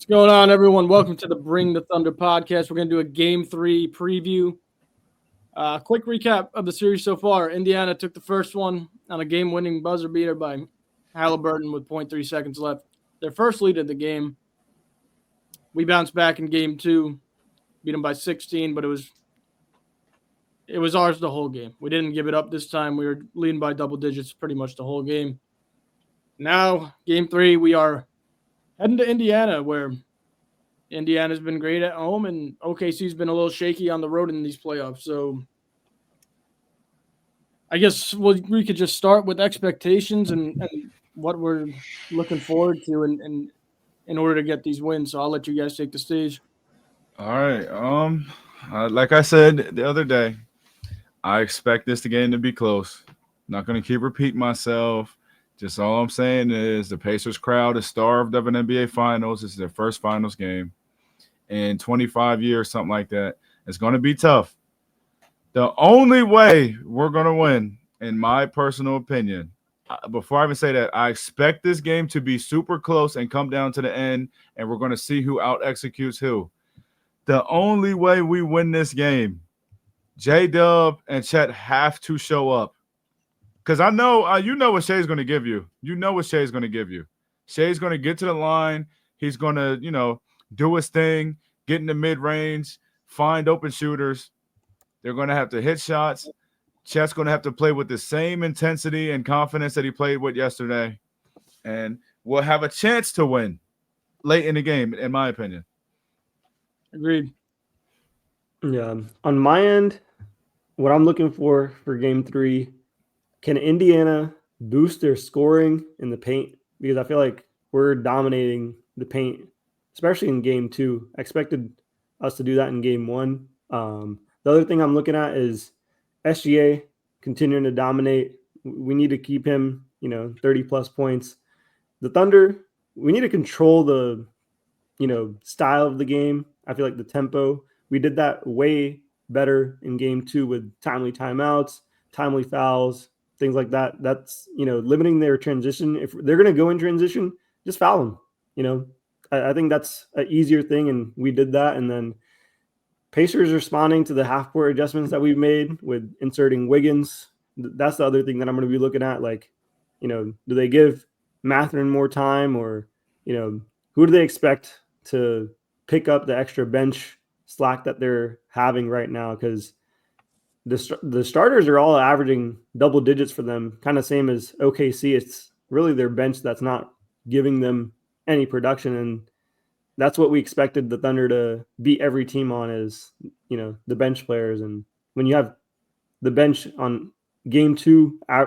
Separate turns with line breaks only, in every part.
Going on, everyone? Welcome to the Bring the Thunder podcast. We're going to do a Game 3 preview. Quick recap of the series so far. Indiana took the first one on a game-winning buzzer beater by Haliburton with 0.3 seconds left. Their first lead of the game. We bounced back in Game 2, beat them by 16, but it was ours the whole game. We didn't give it up this time. We were leading by double digits pretty much the whole game. Now, Game 3, we are heading to Indiana, where Indiana's been great at home, and OKC's been a little shaky on the road in these playoffs. So I guess we could just start with expectations and what we're looking forward to in order to get these wins. So I'll let you guys take the stage.
All right. Like I said the other day, I expect this game to be close. Not going to keep repeating myself. Just all I'm saying is the Pacers crowd is starved of an NBA Finals. This is their first Finals game in 25 years, something like that. It's going to be tough. The only way we're going to win, in my personal opinion, before I even say that, I expect this game to be super close and come down to the end, and we're going to see who out-executes who. The only way we win this game, J-Dub and Chet have to show up. Because I know you know what Shai's going to give you. You know what Shai's going to give you. Shai's going to get to the line. He's going to, do his thing, get in the mid-range, find open shooters. They're going to have to hit shots. Chet's going to have to play with the same intensity and confidence that he played with yesterday. And we'll have a chance to win late in the game, in my opinion.
Agreed.
Yeah. On my end, what I'm looking for Game 3, can Indiana boost their scoring in the paint? Because I feel like we're dominating the paint, especially in Game 2. I expected us to do that in Game 1. The other thing I'm looking at is SGA continuing to dominate. We need to keep him, 30-plus points. The Thunder, we need to control the, style of the game. I feel like the tempo. We did that way better in Game 2 with timely timeouts, timely fouls, things like that. That's, limiting their transition. If they're going to go in transition, just foul them. I think that's an easier thing, and we did that. And then Pacers responding to the half-court adjustments that we've made with inserting Wiggins. That's the other thing that I'm going to be looking at. Like, do they give Mathurin more time, or, who do they expect to pick up the extra bench slack that they're having right now? Because the starters are all averaging double digits for them, kind of same as OKC. It's really their bench that's not giving them any production, and that's what we expected the Thunder to beat every team on, is the bench players. And when you have the bench on Game 2, I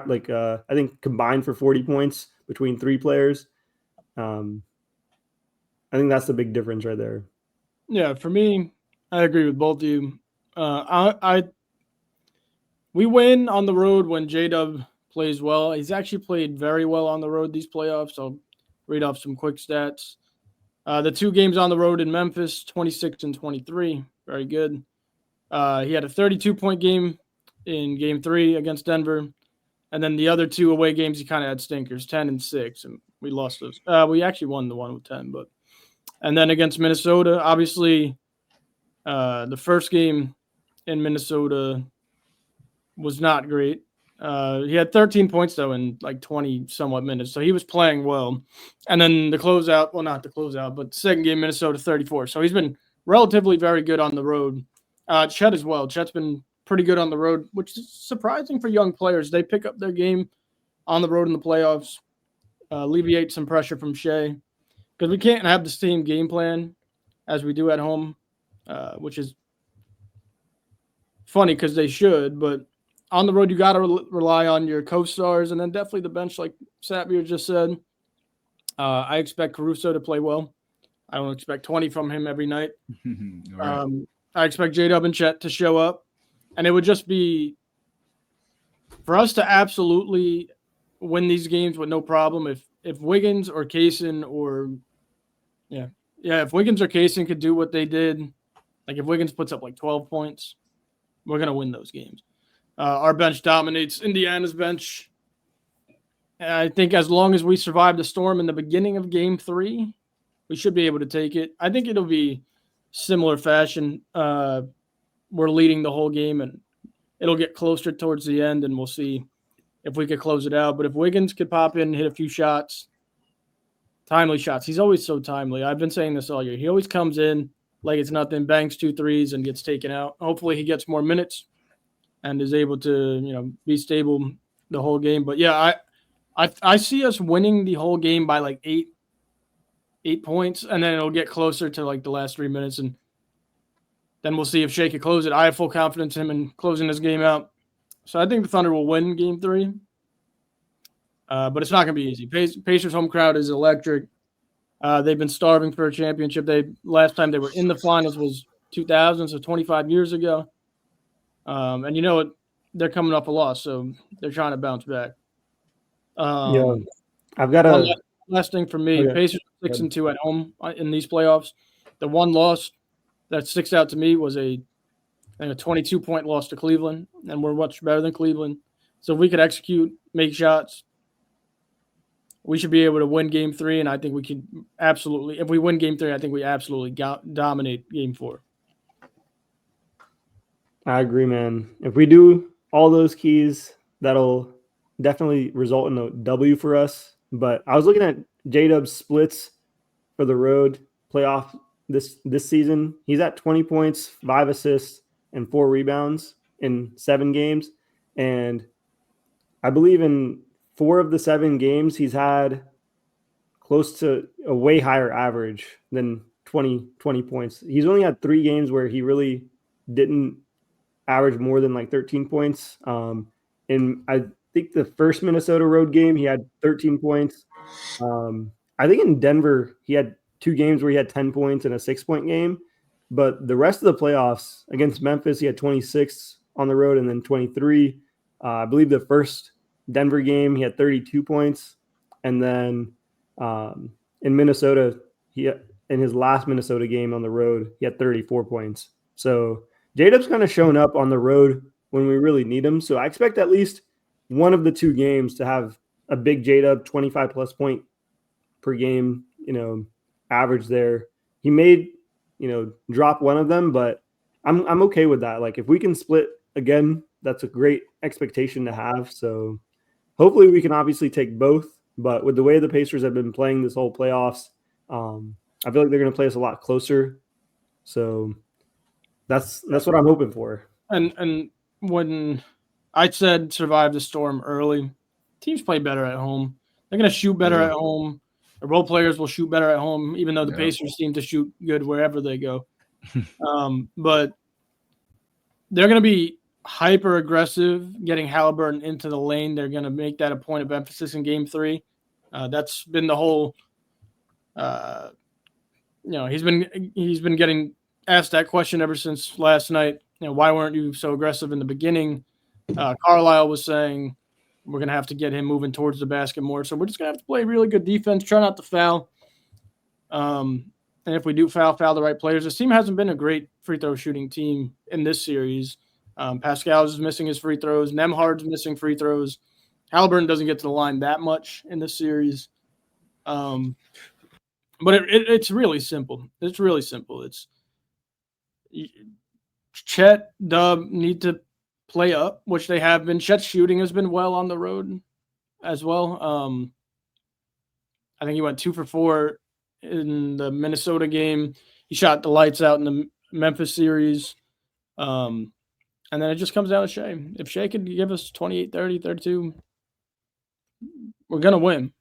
think combined for 40 points between three players, I think that's the big difference right there.
Yeah, for me, I agree with both of you. We win on the road when J-Dub plays well. He's actually played very well on the road these playoffs. I'll read off some quick stats. The 2 games on the road in Memphis, 26 and 23. Very good. He had a 32-point game in Game 3 against Denver. And then the other 2 away games, he kind of had stinkers, 10 and 6. And we lost those. We actually won the one with 10. And then against Minnesota, obviously, the first game in Minnesota was not great. He had 13 points, though, in like 20-somewhat minutes. So he was playing well. And then the closeout, well, not the closeout, but the second game, Minnesota 34. So he's been relatively very good on the road. Chet as well. Chet's been pretty good on the road, which is surprising for young players. They pick up their game on the road in the playoffs, alleviate some pressure from Shai. Because we can't have the same game plan as we do at home, which is funny because they should, but on the road, you got to rely on your co-stars, and then definitely the bench, like Sapir just said. I expect Caruso to play well. I don't expect 20 from him every night.
Right.
I expect J-Dub and Chet to show up, and it would just be for us to absolutely win these games with no problem. If Wiggins or Kaysen if Wiggins or Kaysen could do what they did, like if Wiggins puts up like 12 points, we're going to win those games. Our bench dominates Indiana's bench. And I think as long as we survive the storm in the beginning of Game 3, We should be able to take it. I think it'll be similar fashion. We're leading the whole game, and it'll get closer towards the end, and we'll see if we could close it out. But if Wiggins could pop in and hit a few shots, timely shots. He's always so timely. I've been saying this all year. He always comes in like it's nothing, bangs 2 threes, and gets taken out. Hopefully he gets more minutes and is able to, be stable the whole game. But, yeah, I see us winning the whole game by like 8 points, and then it'll get closer to like the last 3 minutes, and then we'll see if Shai can close it. I have full confidence in him in closing this game out. So I think the Thunder will win Game 3. But it's not going to be easy. Pacers' home crowd is electric. They've been starving for a championship. Last time they were in the finals was 2000, so 25 years ago. And you know what? They're coming off a loss, so they're trying to bounce back.
I've got a
last thing for me. Okay. Pacers 6-2 at home in these playoffs. The one loss that sticks out to me was a 22-point loss to Cleveland, and we're much better than Cleveland. So if we could execute, make shots, we should be able to win Game 3, and I think we can absolutely – if we win Game 3, I think we absolutely dominate Game 4.
I agree, man. If we do all those keys, that'll definitely result in a W for us. But I was looking at J-Dub's splits for the road playoff this season. He's at 20 points, 5 assists, and 4 rebounds in 7 games. And I believe in 4 of the 7 games, he's had close to a way higher average than 20 points. He's only had 3 games where he really didn't average more than like 13 points. And I think the first Minnesota road game, he had 13 points. I think in Denver, he had 2 games where he had 10 points and a 6-point game. But the rest of the playoffs against Memphis, he had 26 on the road and then 23. I believe the first Denver game, he had 32 points. And then in Minnesota, in his last Minnesota game on the road, he had 34 points. So J-Dub's kind of shown up on the road when we really need him. So I expect at least one of the 2 games to have a big J-Dub 25-plus point per game, average there. He made, drop one of them, but I'm okay with that. Like if we can split again, that's a great expectation to have. So hopefully we can obviously take both, but with the way the Pacers have been playing this whole playoffs, I feel like they're going to play us a lot closer. So that's what I'm hoping for.
And when I said survive the storm early, teams play better at home. They're going to shoot better at home. The role players will shoot better at home, even though the Pacers seem to shoot good wherever they go. But they're going to be hyper aggressive, getting Haliburton into the lane. They're going to make that a point of emphasis in Game 3. That's been the whole. He's been getting asked that question ever since last night. Why weren't you so aggressive in the beginning? Carlisle was saying we're going to have to get him moving towards the basket more. So we're just going to have to play really good defense, try not to foul. And if we do foul the right players. This team hasn't been a great free throw shooting team in this series. Pascal's is missing his free throws. Nembhard's missing free throws. Haliburton doesn't get to the line that much in this series. But it's really simple. It's really simple. It's Chet, Dub need to play up, which they have been. Chet's shooting has been well on the road as well. I think he went 2 for 4 in the Minnesota game. He shot the lights out in the Memphis series. And then it just comes down to Shai. If Shai could give us 28, 30, 32, we're going to win.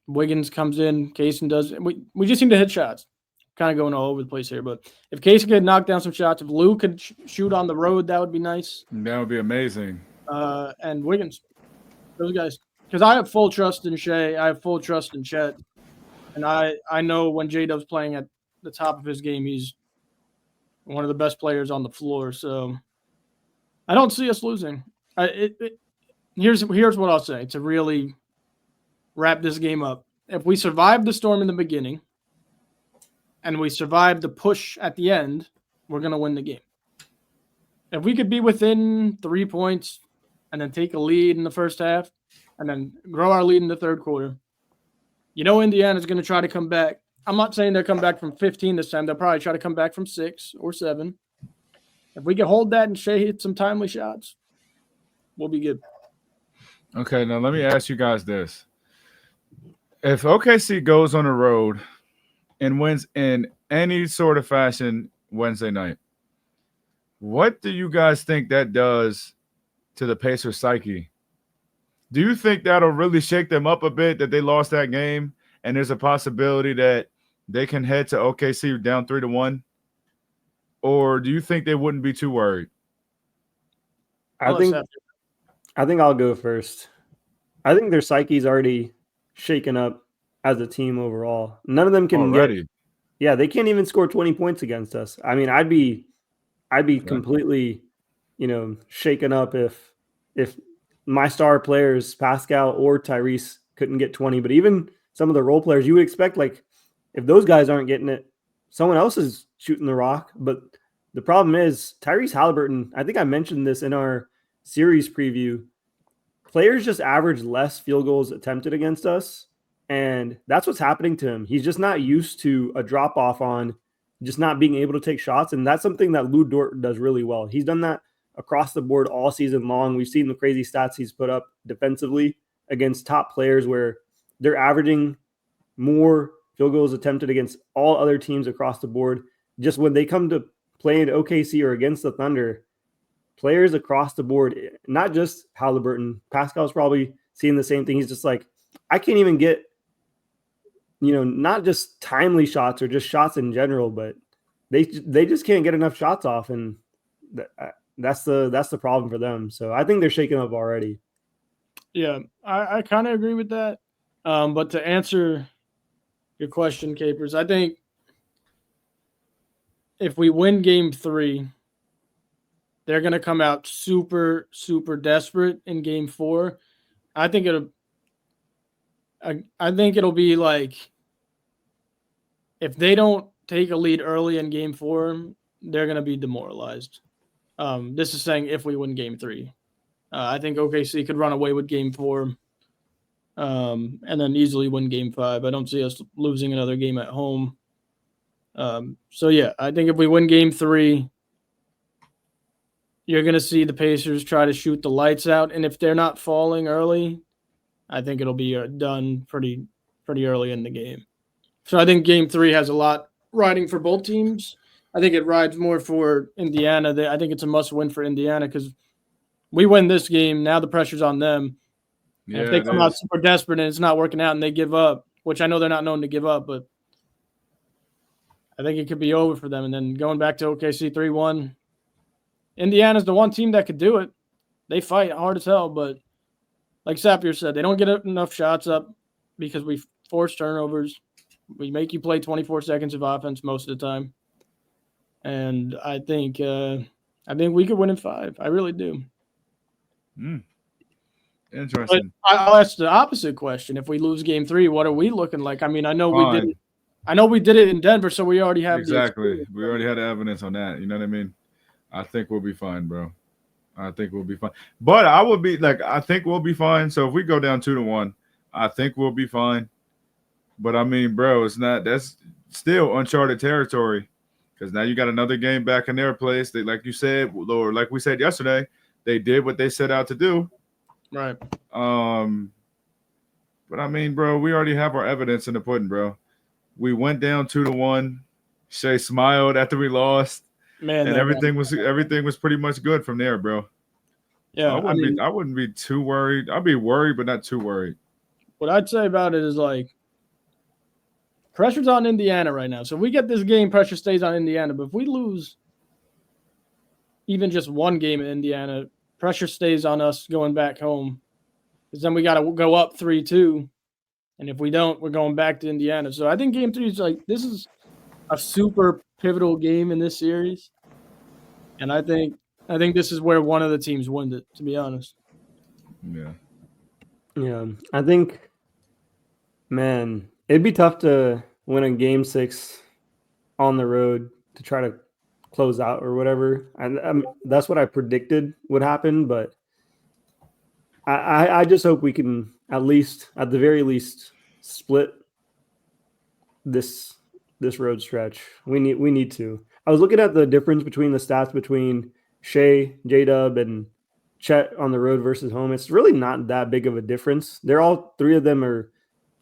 Wiggins comes in. Kaysen does. We just need to hit shots. Kind of going all over the place here. But if Kaysen could knock down some shots, if Lou could shoot on the road, that would be nice.
That would be amazing.
And Wiggins. Those guys. Because I have full trust in Shai. I have full trust in Chet. And I know when J-Dub's playing at the top of his game, he's one of the best players on the floor. So I don't see us losing. Here's what I'll say to really wrap this game up. If we survive the storm in the beginning and we survive the push at the end, we're going to win the game. If we could be within 3 points and then take a lead in the first half and then grow our lead in the third quarter, Indiana's going to try to come back. I'm not saying they'll come back from 15 this time. They'll probably try to come back from 6 or 7. If we can hold that and Shai hit some timely shots, we'll be good.
Okay, now let me ask you guys this. If OKC goes on the road and wins in any sort of fashion Wednesday night, what do you guys think that does to the Pacers' psyche? Do you think that'll really shake them up a bit that they lost that game and there's a possibility that they can head to OKC down 3-1? Or do you think they wouldn't be too worried?
I think I'll go first. I think their psyche's already shaken up as a team overall. None of them can they can't even score 20 points against us. I mean, I'd be completely, shaken up if my star players, Pascal or Tyrese, couldn't get 20. But even some of the role players, you would expect, like, if those guys aren't getting it, someone else is shooting the rock. But the problem is Tyrese Haliburton, I think I mentioned this in our series preview, players just average less field goals attempted against us. And that's what's happening to him. He's just not used to a drop off on just not being able to take shots. And that's something that Lou Dort does really well. He's done that across the board all season long. We've seen the crazy stats he's put up defensively against top players where they're averaging more field goals attempted against all other teams across the board. Just when they come to play in OKC or against the Thunder, players across the board, not just Haliburton, Pascal's probably seeing the same thing. He's just like, I can't even get, not just timely shots or just shots in general, but they just can't get enough shots off. And that's the problem for them. So I think they're shaking up already.
Yeah, I kind of agree with that. But to answer your question, Capers, I think if we win game 3, they're going to come out super, super desperate in game 4. I think it'll be like, if they don't take a lead early in game 4, they're going to be demoralized. This is saying if we win game 3. I think OKC could run away with game 4 and then easily win game 5. I don't see us losing another game at home. So, yeah, I think if we win game 3, you're going to see the Pacers try to shoot the lights out. And if they're not falling early, I think it'll be done pretty early in the game. So I think game 3 has a lot riding for both teams. I think it rides more for Indiana. I think it's a must-win for Indiana because we win this game. Now the pressure's on them. Yeah, if they come out super desperate and it's not working out and they give up, which I know they're not known to give up, but I think it could be over for them. And then going back to OKC 3-1, Indiana's the one team that could do it. They fight hard as hell, but like Sapir said, they don't get enough shots up because we force turnovers. We make you play 24 seconds of offense most of the time. And I think we could win in 5. I really do.
Interesting.
But I'll ask the opposite question. If we lose game 3, what are we looking like? I mean, I know we did it in Denver, so we already have
exactly. We already had the evidence on that. You know what I mean? I think we'll be fine, bro. I think we'll be fine. But I think we'll be fine. So if we go down 2-1, I think we'll be fine. But I mean, bro, that's still uncharted territory because now you got another game back in their place. They, like you said, or like we said yesterday, they did what they set out to do.
Right.
But I mean, bro, we already have our evidence in the pudding, bro. We went down 2-1. Shai smiled after we lost.
Man,
and everything was pretty much good from there, bro.
Yeah,
I wouldn't be too worried. I'd be worried, but not too worried.
What I'd say about it is like pressure's on Indiana right now. So if we get this game, pressure stays on Indiana. But if we lose even just one game in Indiana, pressure stays on us going back home. Because then we got to go up 3-2. And if we don't, we're going back to Indiana. So I think game 3 is this is a super pivotal game in this series. And I think this is where one of the teams wins it, to be honest.
Yeah.
Yeah. I think, man, it'd be tough to win a game 6 on the road to try to close out or whatever. And that's what I predicted would happen, but I just hope we can at the very least split this road stretch. We need to. I was looking at the difference between the stats between Shai, J-Dub, and Chet on the road versus home. It's really not that big of a difference. They're all three of them are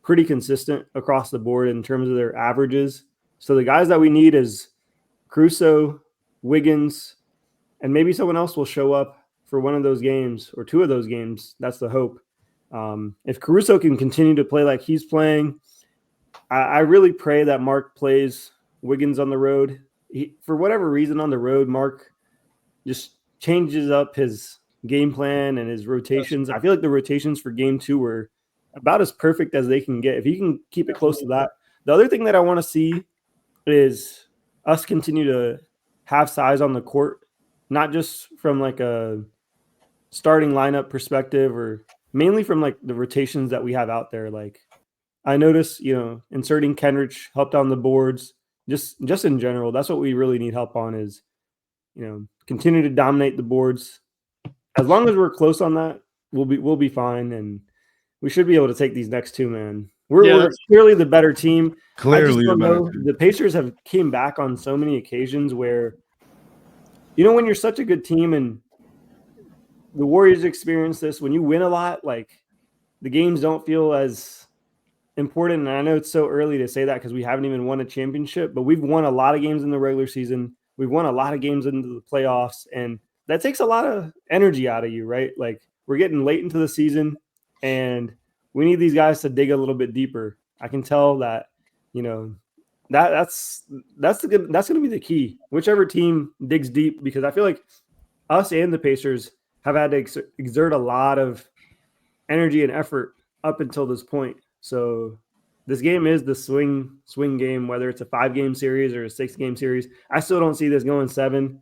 pretty consistent across the board in terms of their averages. So the guys that we need is Caruso, Wiggins, and maybe someone else will show up for one of those games or two of those games. That's the hope. If Caruso can continue to play like he's playing, I really pray that Mark plays Wiggins on the road. For whatever reason on the road, Mark just changes up his game plan and his rotations. I feel like the rotations for game 2 were about as perfect as they can get. If he can keep it close to that. The other thing that I want to see is us continue to have size on the court, not just from like a starting lineup perspective or mainly from like the rotations that we have out there. Like I noticed, inserting Kenrich helped on the boards, just in general. That's what we really need help on is, continue to dominate the boards. As long as we're close on that, we'll be fine, and we should be able to take these next 2, man. We're clearly the better team.
Clearly,
the Pacers have came back on so many occasions where, when you're such a good team, and the Warriors experience this, when you win a lot, like the games don't feel as important. And I know it's so early to say that because we haven't even won a championship, but we've won a lot of games in the regular season. We've won a lot of games into the playoffs, and that takes a lot of energy out of you, right? Like we're getting late into the season, and we need these guys to dig a little bit deeper. I can tell that, that's going to be the key. Whichever team digs deep, because I feel like us and the Pacers have had to exert a lot of energy and effort up until this point. So this game is the swing game, whether it's a 5-game series or a 6-game series. I still don't see this going 7.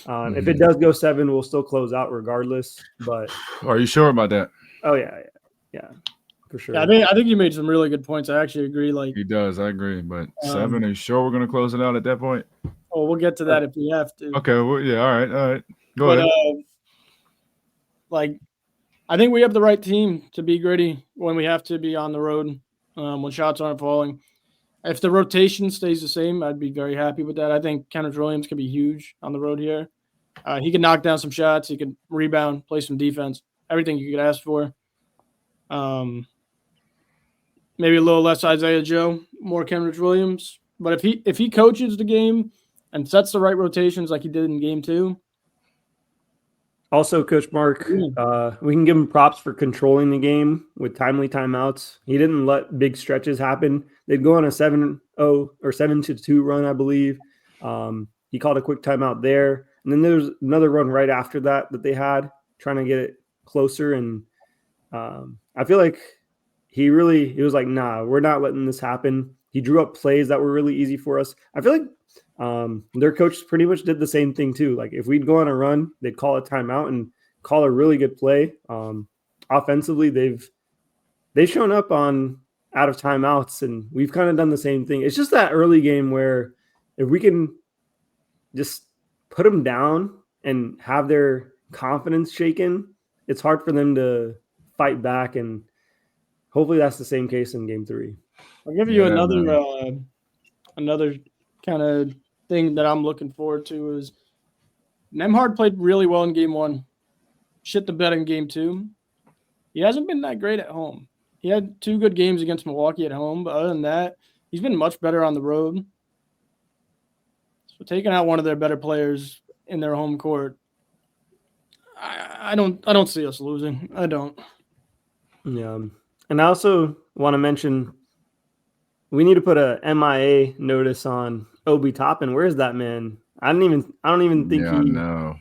If it does go 7, we'll still close out regardless. But
are you sure about that?
Oh yeah, for sure.
Yeah, I think you made some really good points. I actually agree. Like
he does, I agree. But 7, are you sure we're gonna close it out at that point?
Oh, we'll get to that if we have to.
Okay, well, yeah, all right. Go ahead.
I think we have the right team to be gritty when we have to be on the road, when shots aren't falling. If the rotation stays the same, I'd be very happy with that. I think Kenneth Williams can be huge on the road here. He can knock down some shots. He can rebound, play some defense, everything you could ask for. Maybe a little less Isaiah Joe, more Kenneth Williams. But if he coaches the game and sets the right rotations like he did in game 2.
Also, Coach Mark, we can give him props for controlling the game with timely timeouts. He didn't let big stretches happen. They'd go on a 7-0 or 7-2 run, I believe. He called a quick timeout there. And then there's another run right after that they had, trying to get it closer. And I feel like he was like, nah, we're not letting this happen. He drew up plays that were really easy for us. I feel like their coach pretty much did the same thing too. Like if we'd go on a run, they'd call a timeout and call a really good play. Offensively, they've shown up on out of timeouts, and we've kind of done the same thing. It's just that early game where if we can just put them down and have their confidence shaken, it's hard for them to fight back. And hopefully that's the same case in game 3.
I'll give you another kind of thing that I'm looking forward to is Nembhard played really well in game 1. Shit the bed in game 2. He hasn't been that great at home. He had 2 good games against Milwaukee at home, but other than that, he's been much better on the road. So taking out one of their better players in their home court, I don't see us losing. I don't.
Yeah. And I also want to mention we need to put a MIA notice on Obi Toppin. Where's that man? I don't even think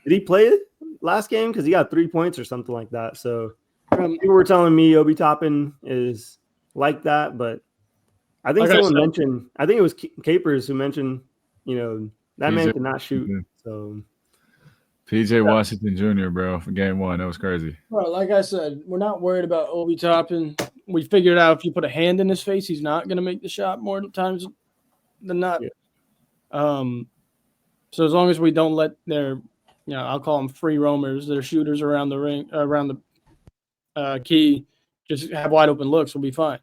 did he play it last game? Because he got 3 points or something like that. So people were telling me Obi Toppin is like that, but I think someone mentioned, I think it was Capers who mentioned, that man cannot shoot. So
PJ Washington Jr., bro, for game 1. That was crazy.
Well, like I said, we're not worried about Obi Toppin. We figured out if you put a hand in his face, he's not going to make the shot more times than not. Yeah. So as long as we don't let their, I'll call them free roamers, their shooters around the ring, around the key, just have wide open looks, we'll be fine.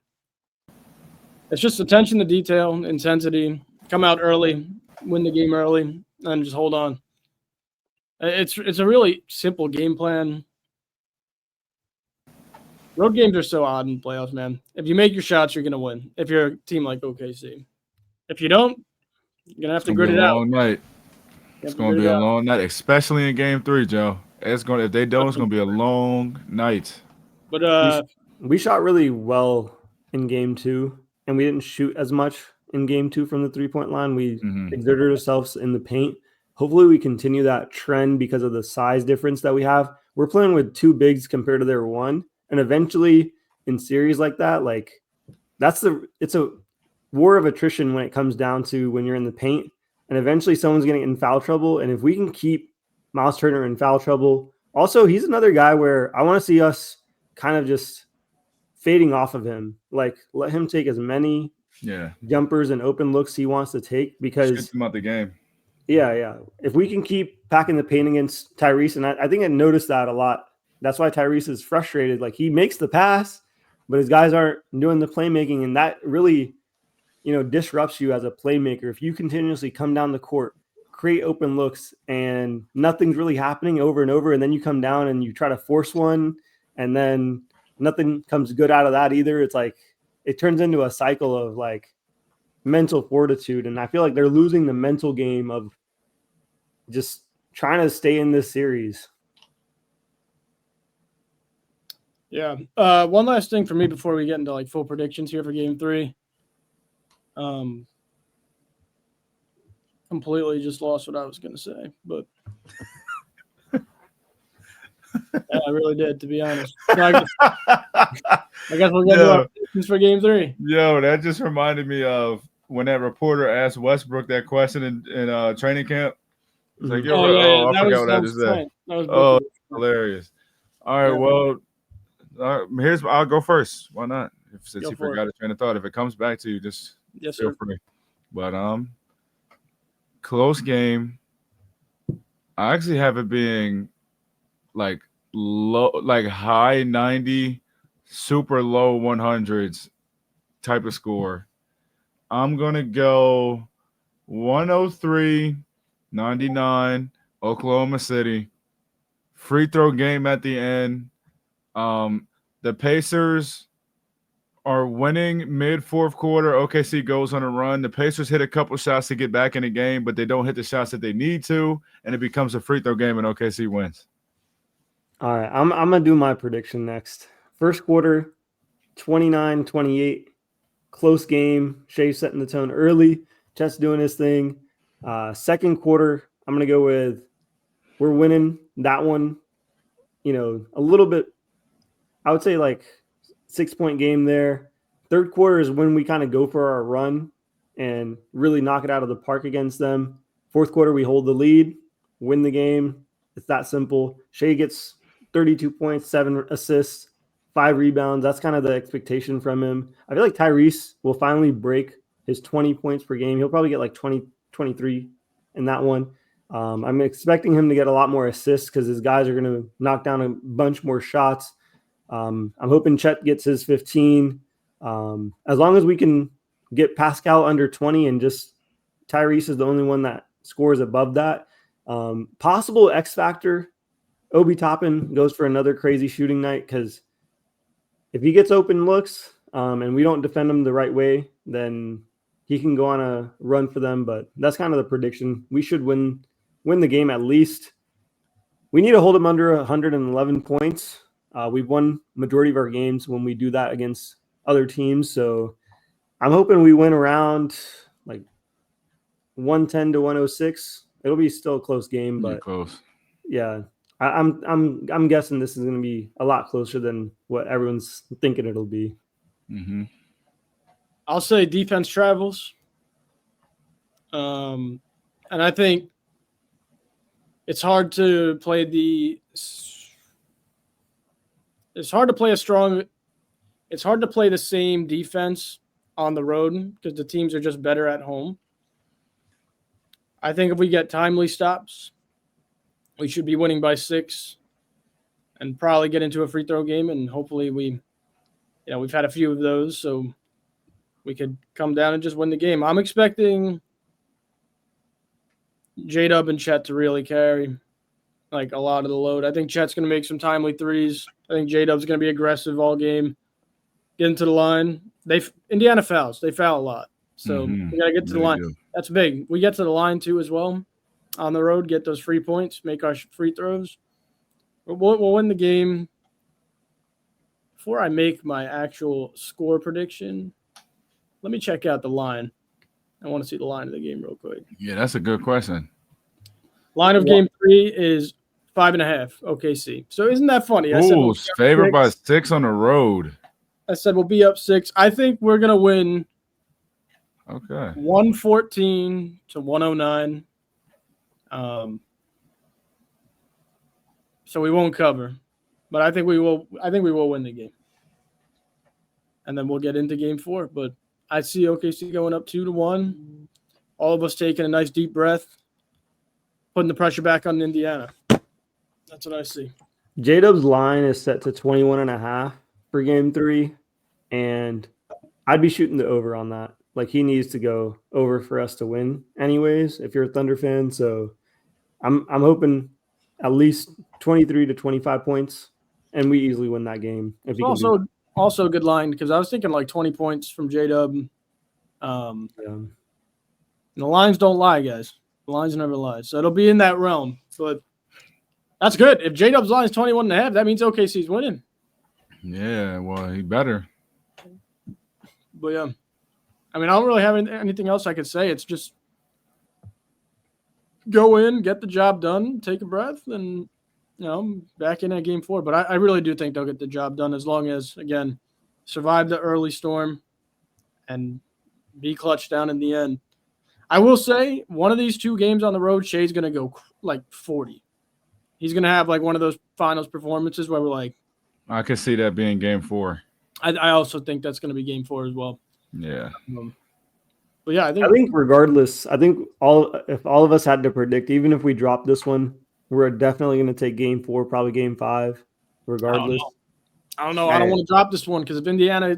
It's just attention to detail, intensity, come out early, win the game early, and just hold on. It's a really simple game plan. Road games are so odd in playoffs, man. If you make your shots, you're going to win. If you're a team like OKC. If you don't, you're going to have to grit it out.
Long night. It's going to be a long night, especially in Game 3, Joe. If they don't, it's going to be a long night.
But
we shot really well in Game 2, and we didn't shoot as much in Game 2 from the three-point line. We exerted ourselves in the paint. Hopefully we continue that trend because of the size difference that we have. We're playing with 2 bigs compared to their 1, and eventually in series like that, like it's a war of attrition when it comes down to when you're in the paint, and eventually someone's going to get in foul trouble. And if we can keep Miles Turner in foul trouble, also he's another guy where I want to see us kind of just fading off of him. Like, let him take as many jumpers and open looks he wants to take, because
get him out the game.
Yeah. If we can keep packing the paint against Tyrese, and I think I noticed that a lot. That's why Tyrese is frustrated. Like, he makes the pass, but his guys aren't doing the playmaking, and that really, disrupts you as a playmaker. If you continuously come down the court, create open looks, and nothing's really happening over and over, and then you come down and you try to force one, and then nothing comes good out of that either. It's like it turns into a cycle of like mental fortitude, and I feel like they're losing the mental game of just trying to stay in this series.
Yeah. One last thing for me before we get into like full predictions here for Game 3. Completely just lost what I was going to say, but yeah, I really did, to be honest. So I guess we'll get to our predictions for Game 3.
Yo, that just reminded me of when that reporter asked Westbrook that question in training camp. It's like, I forgot what I just said. Hilarious. All right, I'll go first. Why not? Since you forgot a train of thought, if it comes back to you, just feel free. But close game. I actually have it being like low, like high 90, super low 100s type of score. I'm gonna go 103-99, Oklahoma City. Free throw game at the end. The Pacers are winning mid fourth quarter. OKC goes on a run. The Pacers hit a couple shots to get back in the game, but they don't hit the shots that they need to, and it becomes a free throw game, and OKC wins.
All right, I'm gonna do my prediction next. First quarter, 29-28, close game. Shai setting the tone early. Chet's doing his thing. Second quarter, I'm gonna go with we're winning that one. A little bit. I would say like 6-point game there. Third quarter is when we kind of go for our run and really knock it out of the park against them. Fourth quarter, we hold the lead, win the game. It's that simple. Shai gets 32 points, 7 assists, 5 rebounds. That's kind of the expectation from him. I feel like Tyrese will finally break his 20 points per game. He'll probably get like 20, 23 in that one. I'm expecting him to get a lot more assists because his guys are going to knock down a bunch more shots. I'm hoping Chet gets his 15. As long as we can get Pascal under 20 and just Tyrese is the only one that scores above that. Possible X factor, Obi Toppin goes for another crazy shooting night because if he gets open looks and we don't defend him the right way, then he can go on a run for them. But that's kind of the prediction. We should win the game at least. We need to hold him under 111 points. We've won majority of our games when we do that against other teams. So I'm hoping we win around like 110-106. It'll be still a close game, but
close.
Yeah, I'm guessing this is going to be a lot closer than what everyone's thinking it'll be.
Mm-hmm.
I'll say defense travels. And I think it's hard to play the same defense on the road because the teams are just better at home. I think if we get timely stops, we should be winning by 6 and probably get into a free throw game. And hopefully we've had a few of those. So we could come down and just win the game. I'm expecting J-Dub and Chet to really carry like a lot of the load. I think Chet's going to make some timely threes. I think J-Dub's going to be aggressive all game, get into the line. Indiana fouls. They foul a lot. So we got to get to the line.
Do.
That's big. We get to the line too as well on the road, get those free points, make our free throws. We'll win the game. Before I make my actual score prediction, let me check out the line. I want to see the line of the game real quick.
Yeah, that's a good question.
Line of game 3 is 5.5 OKC. So isn't that funny? I said
Ooh, favored by 6 on the road.
I said we'll be up 6. I think we're going to win 114 to 109. So we won't cover. But I think we will win the game. And then we'll get into game 4. But I see OKC going up 2-1. All of us taking a nice deep breath, putting the pressure back on Indiana. That's what I see.
J-Dub's line is set to 21.5 for game 3. And I'd be shooting the over on that. Like, he needs to go over for us to win anyways, if you're a Thunder fan. So I'm hoping at least 23 to 25 points, and we easily win that game. If he
also a good line, because I was thinking like 20 points from J-Dub. The lines don't lie, guys. The lines never lie. So it'll be in that realm. But that's good. If J-Dub's line is 21.5, that means OKC's winning.
Yeah, well, he better.
But yeah. I mean, I don't really have anything else I could say. It's just go in, get the job done, take a breath, and back in at game 4. But I really do think they'll get the job done as long as, again, survive the early storm and be clutch down in the end. I will say one of these 2 games on the road, Shai's going to go like 40. He's going to have like one of those finals performances where we're like.
I could see that being game 4.
I also think that's going to be game 4 as well.
Yeah.
But yeah, I
think regardless, if all of us had to predict, even if we drop this one, we're definitely going to take game 4, probably game 5, regardless.
I don't know. I don't want to drop this one because if Indiana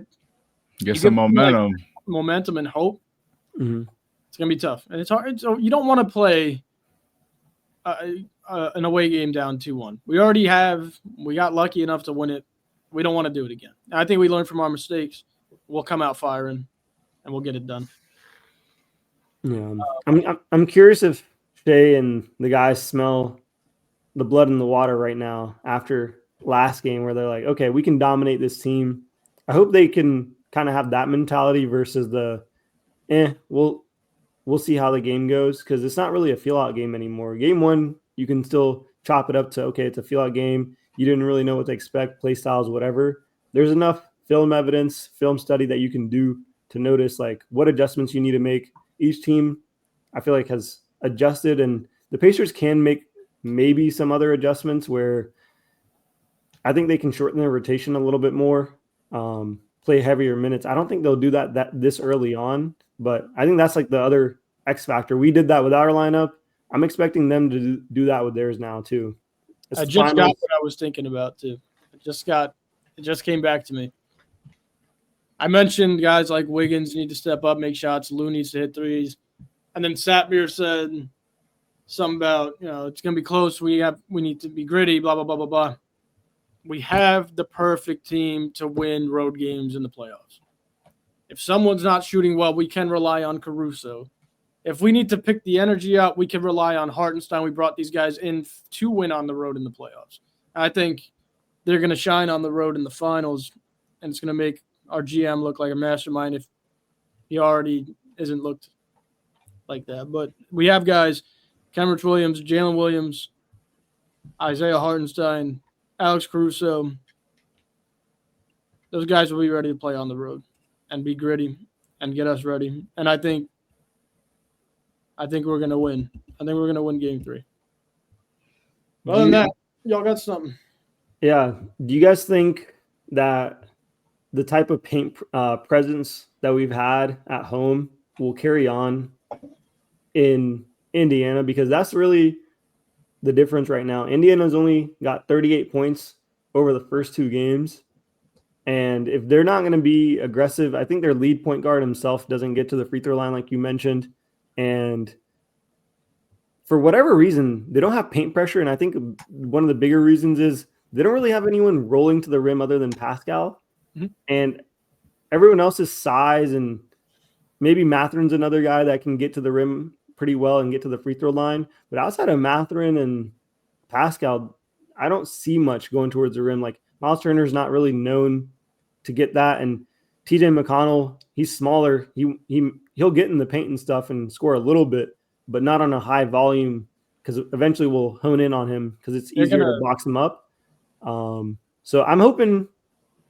get some momentum,
and hope, it's going to be tough. And it's hard. So you don't want to play an away game down 2-1. We got lucky enough to win it. We don't want to do it again. I think we learned from our mistakes. We'll come out firing, and we'll get it done.
Yeah, I'm curious if Shai and the guys smell the blood in the water right now after last game, where they're like, okay, we can dominate this team. I hope they can kind of have that mentality versus the, we'll see how the game goes, because it's not really a feel-out game anymore. Game 1, you can still chop it up to, okay, it's a feel-out game. You didn't really know what to expect, play styles, whatever. There's enough film evidence, film study that you can do to notice like what adjustments you need to make. Each team, I feel like, has adjusted, and the Pacers can make maybe some other adjustments where I think they can shorten their rotation a little bit more, play heavier minutes. I don't think they'll do that this early on, but I think that's like the other X factor. We did that with our lineup. I'm expecting them to do that with theirs now too.
I just got what I was thinking about too. It just came back to me. I mentioned guys like Wiggins need to step up, make shots. Lou needs to hit threes. And then Satmir said something about, it's going to be close. We need to be gritty, blah, blah, blah, blah, blah. We have the perfect team to win road games in the playoffs. If someone's not shooting well, we can rely on Caruso. If we need to pick the energy up, we can rely on Hartenstein. We brought these guys in to win on the road in the playoffs. I think they're going to shine on the road in the finals, and it's going to make our GM look like a mastermind if he already isn't looked like that. But we have guys, Kenrich Williams, Jalen Williams, Isaiah Hartenstein, Alex Caruso. Those guys will be ready to play on the road and be gritty and get us ready. And I think we're going to win. I think we're going to win game 3. Other than that, y'all got something.
Yeah. Do you guys think that the type of paint presence that we've had at home will carry on in Indiana? Because that's really the difference right now. Indiana's only got 38 points over the first 2 games. And if they're not going to be aggressive, I think their lead point guard himself doesn't get to the free throw line like you mentioned. And for whatever reason, they don't have paint pressure. And I think one of the bigger reasons is they don't really have anyone rolling to the rim other than Pascal.
Mm-hmm.
And everyone else's size, and maybe Matherin's another guy that can get to the rim pretty well and get to the free throw line. But outside of Matherin and Pascal, I don't see much going towards the rim. Like Miles Turner's not really known to get that. And TJ McConnell, he's smaller. He'll get in the paint and stuff and score a little bit, but not on a high volume, because eventually we'll hone in on him because it's easier to box him up. So I'm hoping,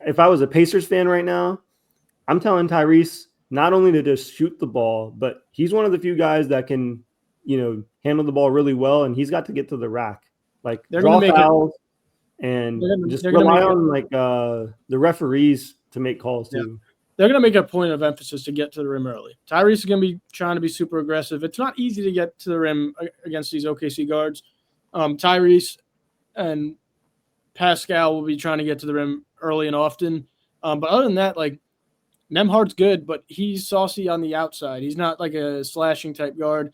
if I was a Pacers fan right now, I'm telling Tyrese not only to just shoot the ball, but he's one of the few guys that can, handle the ball really well, and he's got to get to the rack. Like draw fouls and just rely on the referees to make calls too.
They're going to make a point of emphasis to get to the rim early. Tyrese is going to be trying to be super aggressive. It's not easy to get to the rim against these OKC guards. Tyrese and Pascal will be trying to get to the rim early and often. But other than that, like, Nembhard's good, but he's saucy on the outside. He's not like a slashing type guard.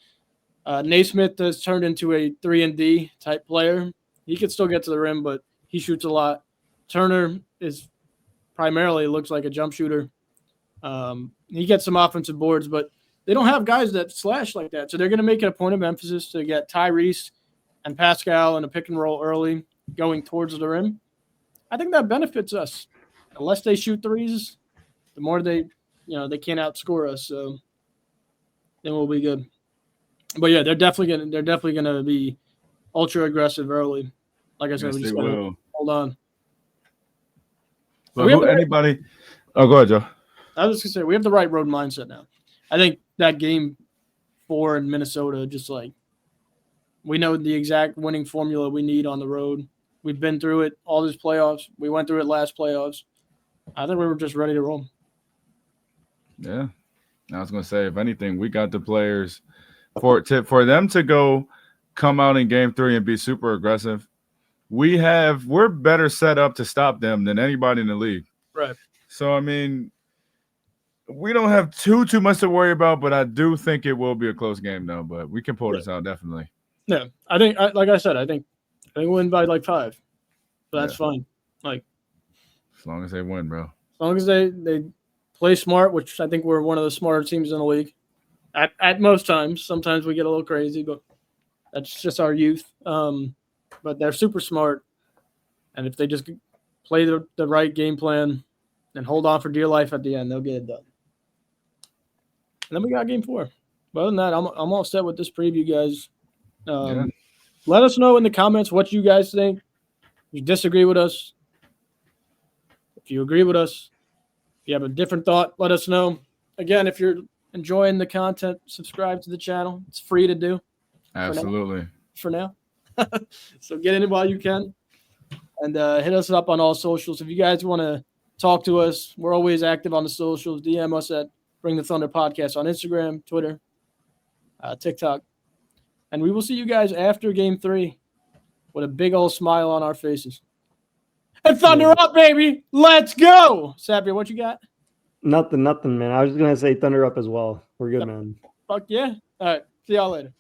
Naismith has turned into a 3-and-D type player. He could still get to the rim, but he shoots a lot. Turner is primarily looks like a jump shooter. He gets some offensive boards, but they don't have guys that slash like that. So they're going to make it a point of emphasis to get Tyrese and Pascal in a pick and roll early going towards the rim. I think that benefits us. Unless they shoot threes, the more they can't outscore us. So then we'll be good. But yeah, they're definitely gonna be ultra aggressive early. Like I said, we just gotta hold on.
But anybody? Oh, go ahead, Joe.
I was just gonna say we have the right road mindset now. I think that game 4 in Minnesota, just like we know the exact winning formula we need on the road. We've been through it all these playoffs. We went through it last playoffs. I think we were just ready to roll.
Yeah, I was gonna say, if anything, we got the players for them to come out in game 3 and be super aggressive. We're better set up to stop them than anybody in the league.
Right.
So I mean, we don't have too much to worry about, but I do think it will be a close game though. But we can pull this out definitely.
Yeah, I think, like I said, I think we'll win by like 5. But that's fine. Like,
as long as they win, bro.
As long as they play smart, which I think we're one of the smarter teams in the league. At most times. Sometimes we get a little crazy, but that's just our youth. But they're super smart. And if they just play the right game plan and hold on for dear life at the end, they'll get it done. And then we got game 4. But other than that, I'm all set with this preview, guys. Let us know in the comments what you guys think. If you disagree with us, if you agree with us, if you have a different thought, let us know. Again, if you're enjoying the content, subscribe to the channel. It's free to do.
Absolutely.
For now. So get in it while you can. And hit us up on all socials. If you guys want to talk to us, we're always active on the socials. DM us at Bring the Thunder Podcast on Instagram, Twitter, TikTok. And we will see you guys after game 3 with a big old smile on our faces. And Thunder up, baby. Let's go. Sapir, what you got?
Nothing, man. I was just going to say Thunder up as well. We're good, man.
Fuck yeah. All right. See y'all later.